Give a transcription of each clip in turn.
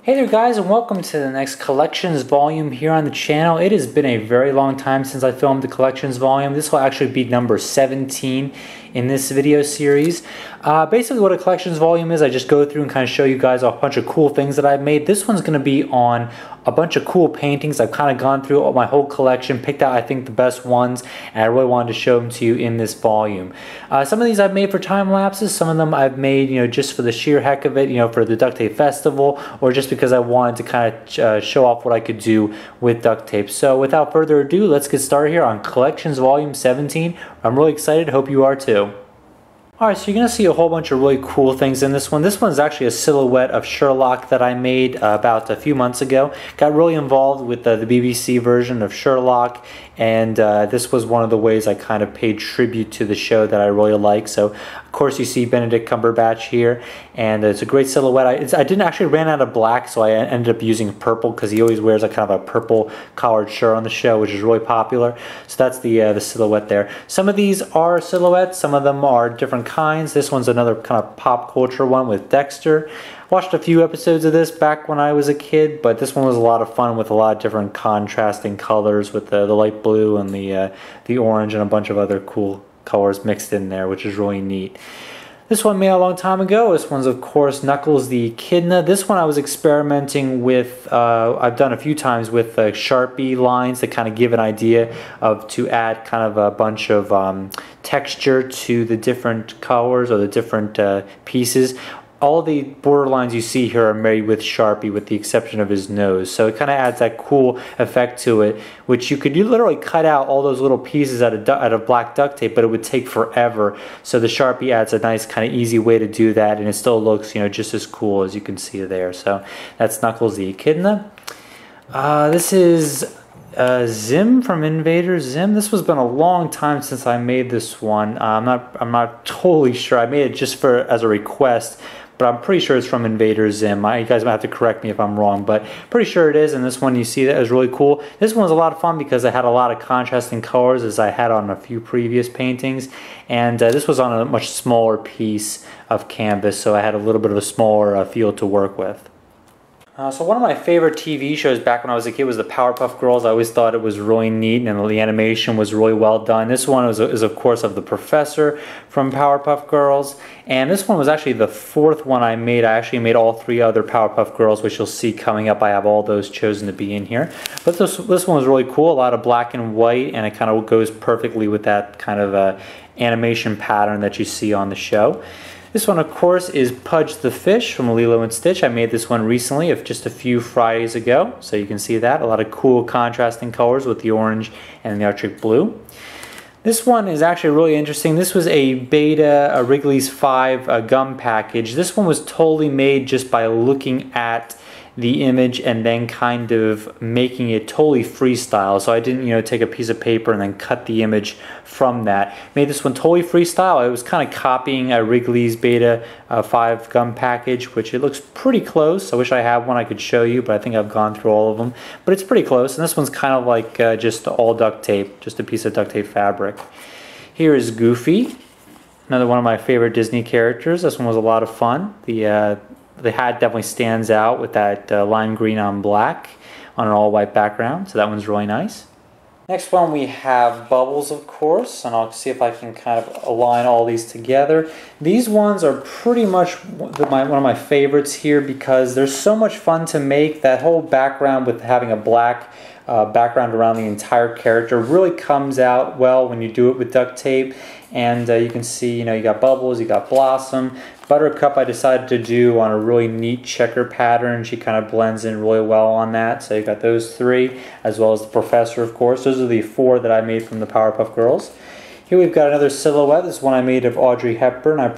Hey there guys, and welcome to the next collections volume here on the channel. It has been a very long time since I filmed the collections volume. This will actually be number 17 in this video series. Basically what a collections volume is, I just go through and kind of show you guys a bunch of cool things that I've made. This one's going to be on a bunch of cool paintings. I've kind of gone through my whole collection, picked out I think the best ones, and I really wanted to show them to you in this volume. Some of these I've made for time lapses, some of them I've made just for the sheer heck of it, for the Duct Tape Festival, or just because I wanted to kind of show off what I could do with duct tape. So without further ado, let's get started here on collections volume 17. I'm really excited, hope you are too. Alright, so you're going to see a whole bunch of really cool things in this one. This one's actually a silhouette of Sherlock that I made about a few months ago. Got really involved with the BBC version of Sherlock, and this was one of the ways I kind of paid tribute to the show that I really like. So, of course, you see Benedict Cumberbatch here, and it's a great silhouette. I didn't actually ran out of black, so I ended up using purple because he always wears a kind of a purple collared shirt on the show, which is really popular. So that's the silhouette there. Some of these are silhouettes, some of them are different kinds. This one's another kind of pop culture one with Dexter. Watched a few episodes of this back when I was a kid, but this one was a lot of fun with a lot of different contrasting colors with the light blue and the orange and a bunch of other cool colors mixed in there, which is really neat. This one made a long time ago. This one's of course Knuckles the Echidna. This one I was experimenting with, I've done a few times with Sharpie lines to kind of give an idea to add kind of a bunch of texture to the different colors or the different pieces. All the border lines you see here are made with Sharpie with the exception of his nose. So it kind of adds that cool effect to it, which you literally cut out all those little pieces out of black duct tape, but it would take forever. So the Sharpie adds a nice kind of easy way to do that, and it still looks just as cool as you can see there. So that's Knuckles the Echidna. This is Zim from Invader Zim. This has been a long time since I made this one. I'm not totally sure. I made it just as a request, but I'm pretty sure it's from Invader Zim. You guys might have to correct me if I'm wrong, but pretty sure it is. And this one, you see, that is really cool. This one was a lot of fun because I had a lot of contrasting colors as I had on a few previous paintings, and this was on a much smaller piece of canvas, so I had a little bit of a smaller field to work with. So one of my favorite TV shows back when I was a kid was the Powerpuff Girls. I always thought it was really neat and the animation was really well done. This one is of course of the Professor from Powerpuff Girls, and this one was actually the fourth one I made. I actually made all three other Powerpuff Girls, which you'll see coming up. I have all those chosen to be in here. But this one was really cool, a lot of black and white, and it kind of goes perfectly with that kind of animation pattern that you see on the show. This one, of course, is Pudge the Fish from Lilo and Stitch. I made this one recently, just a few Fridays ago, so you can see that. A lot of cool contrasting colors with the orange and the electric blue. This one is actually really interesting. This was a beta, Wrigley's 5 gum package. This one was totally made just by looking at the image and then kind of making it totally freestyle. So I didn't, take a piece of paper and then cut the image from that. Made this one totally freestyle. I was kind of copying a Wrigley's Beta 5 gum package, which it looks pretty close. I wish I had one I could show you, but I think I've gone through all of them. But it's pretty close, and this one's kind of like just all duct tape, just a piece of duct tape fabric. Here is Goofy, another one of my favorite Disney characters. This one was a lot of fun. The hat definitely stands out with that lime green on black on an all-white background, so that one's really nice. Next one we have Bubbles, of course, and I'll see if I can kind of align all these together. These ones are pretty much one of my favorites here because they're so much fun to make. That whole background with having a black background around the entire character really comes out well when you do it with duct tape. And you can see, you got Bubbles, you got Blossom. Buttercup I decided to do on a really neat checker pattern. She kind of blends in really well on that. So you got those three, as well as the Professor, of course. Those are the four that I made from the Powerpuff Girls. Here we've got another silhouette. This one I made of Audrey Hepburn. I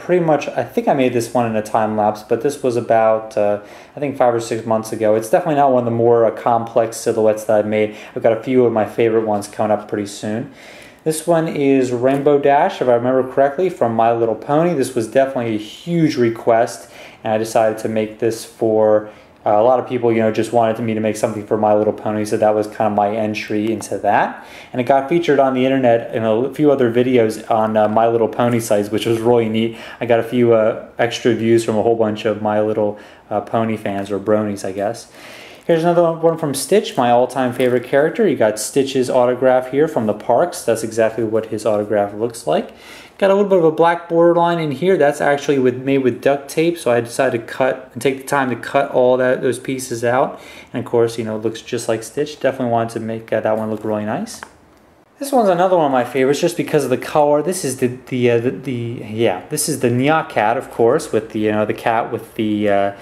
think I made this one in a time lapse, but this was about, I think 5 or 6 months ago. It's definitely not one of the more complex silhouettes that I've made. I've got a few of my favorite ones coming up pretty soon. This one is Rainbow Dash, if I remember correctly, from My Little Pony. This was definitely a huge request, and I decided to make this for A lot of people, just wanted me to make something for My Little Pony, so that was kind of my entry into that. And it got featured on the internet in a few other videos on My Little Pony sites, which was really neat. I got a few extra views from a whole bunch of My Little Pony fans, or bronies, I guess. Here's another one from Stitch, my all-time favorite character. You got Stitch's autograph here from the parks. That's exactly what his autograph looks like. Got a little bit of a black borderline in here. That's actually made with duct tape, so I decided to cut and take the time to cut all those pieces out. And of course, it looks just like Stitch. Definitely wanted to make that one look really nice. This one's another one of my favorites just because of the color. This is this is the Nya cat, of course, with the cat with the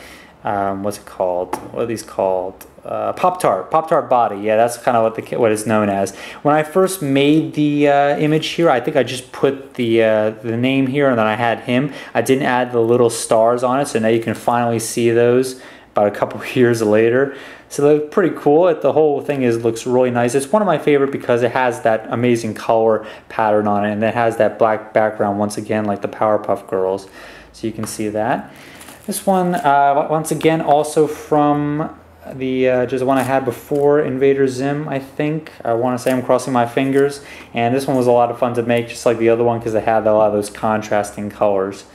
what's it called? What are these called? Pop-Tart body. Yeah, that's kind of what it's known as. When I first made the image here, I think I just put the name here, and then I had him. I didn't add the little stars on it, so now you can finally see those about a couple of years later. So they look pretty cool. The whole thing looks really nice. It's one of my favorite because it has that amazing color pattern on it, and it has that black background once again, like the Powerpuff Girls. So you can see that. This one, once again, also from just the one I had before, Invader Zim, I think. I want to say, I'm crossing my fingers. And this one was a lot of fun to make, just like the other one, because it had a lot of those contrasting colors.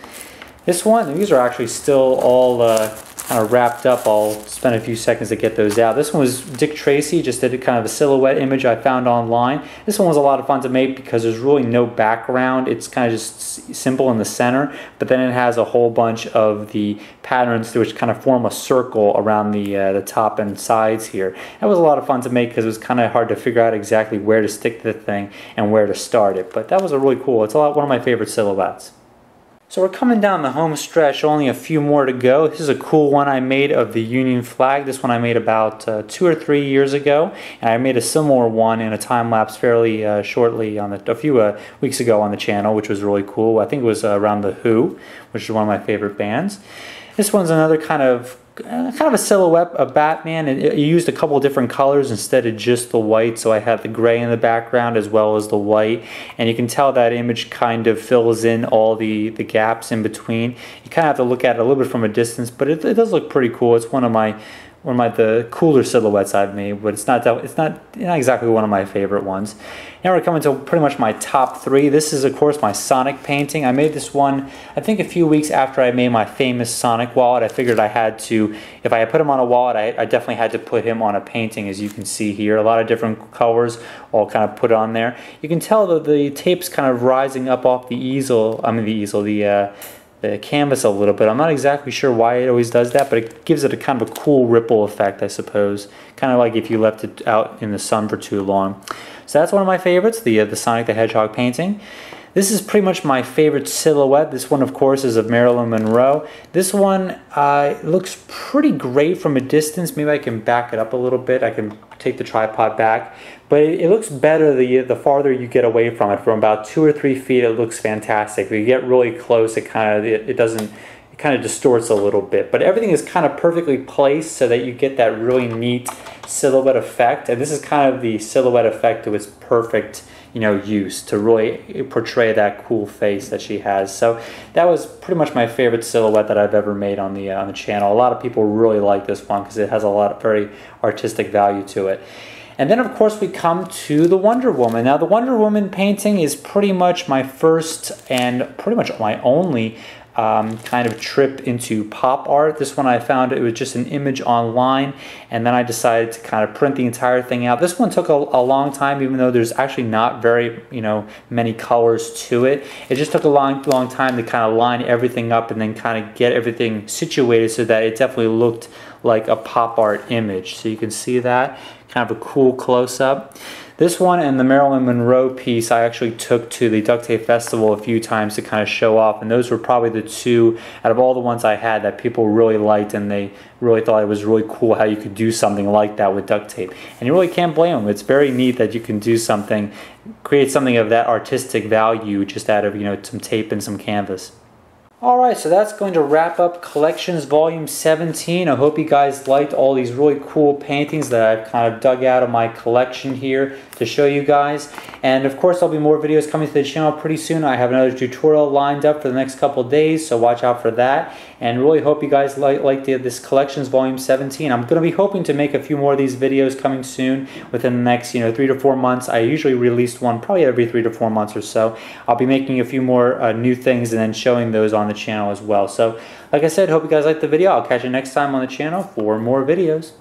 This one, these are actually still all kind of wrapped up. I'll spend a few seconds to get those out. This one was Dick Tracy, just did a kind of a silhouette image I found online. This one was a lot of fun to make because there's really no background. It's kind of just simple in the center, but then it has a whole bunch of the patterns which kind of form a circle around the top and sides here. That was a lot of fun to make because it was kind of hard to figure out exactly where to stick the thing and where to start it. But that was a really cool. It's one of my favorite silhouettes. So we're coming down the home stretch, only a few more to go. This is a cool one I made of the Union flag. This one I made about 2 or 3 years ago, and I made a similar one in a time lapse fairly shortly a few weeks ago on the channel, which was really cool. I think it was around The Who, which is one of my favorite bands. This one's another kind of a silhouette of Batman. You used a couple different colors instead of just the white, so I had the gray in the background as well as the white, and you can tell that image kind of fills in all the gaps in between. You kind of have to look at it a little bit from a distance, but it does look pretty cool. It's one of the cooler silhouettes I've made, but it's not exactly one of my favorite ones. Now we're coming to pretty much my top 3. This is, of course, my Sonic painting. I made this one, I think, a few weeks after I made my famous Sonic wallet. I figured I had to, if I put him on a wallet, I definitely had to put him on a painting, as you can see here. A lot of different colors all kind of put on there. You can tell that the tape's kind of rising up off the easel, the canvas a little bit. I'm not exactly sure why it always does that, but it gives it a kind of a cool ripple effect, I suppose. Kind of like if you left it out in the sun for too long. So that's one of my favorites, the Sonic the Hedgehog painting. This is pretty much my favorite silhouette. This one, of course, is of Marilyn Monroe. This one looks pretty great from a distance. Maybe I can back it up a little bit. I can take the tripod back. But it looks better the farther you get away from it. From about 2 or 3 feet, it looks fantastic. If you get really close, it kind of distorts a little bit. But everything is kind of perfectly placed so that you get that really neat silhouette effect. And this is kind of the silhouette effect to its perfect use to really portray that cool face that she has. So that was pretty much my favorite silhouette that I've ever made on the channel. A lot of people really like this one because it has a lot of very artistic value to it. And then, of course, we come to the Wonder Woman. Now, the Wonder Woman painting is pretty much my first and pretty much my only kind of trip into pop art. This one I found, it was just an image online, and then I decided to kind of print the entire thing out. This one took a long time, even though there's actually not very many colors to it. It just took a long time to kind of line everything up and then kind of get everything situated so that it definitely looked like a pop art image. So you can see that, kind of a cool close-up. This one and the Marilyn Monroe piece I actually took to the Duct Tape Festival a few times to kind of show off, and those were probably the two out of all the ones I had that people really liked, and they really thought it was really cool how you could do something like that with duct tape. And you really can't blame them. It's very neat that you can do something, create something of that artistic value just out of some tape and some canvas. Alright, so that's going to wrap up Collections Volume 17. I hope you guys liked all these really cool paintings that I've kind of dug out of my collection here to show you guys. And of course there'll be more videos coming to the channel pretty soon. I have another tutorial lined up for the next couple of days, so watch out for that. And really hope you guys like this Collections Volume 17. I'm going to be hoping to make a few more of these videos coming soon within the next 3 to 4 months. I usually release one probably every 3 to 4 months or so. I'll be making a few more new things and then showing those on the channel as well. So like I said, hope you guys liked the video. I'll catch you next time on the channel for more videos.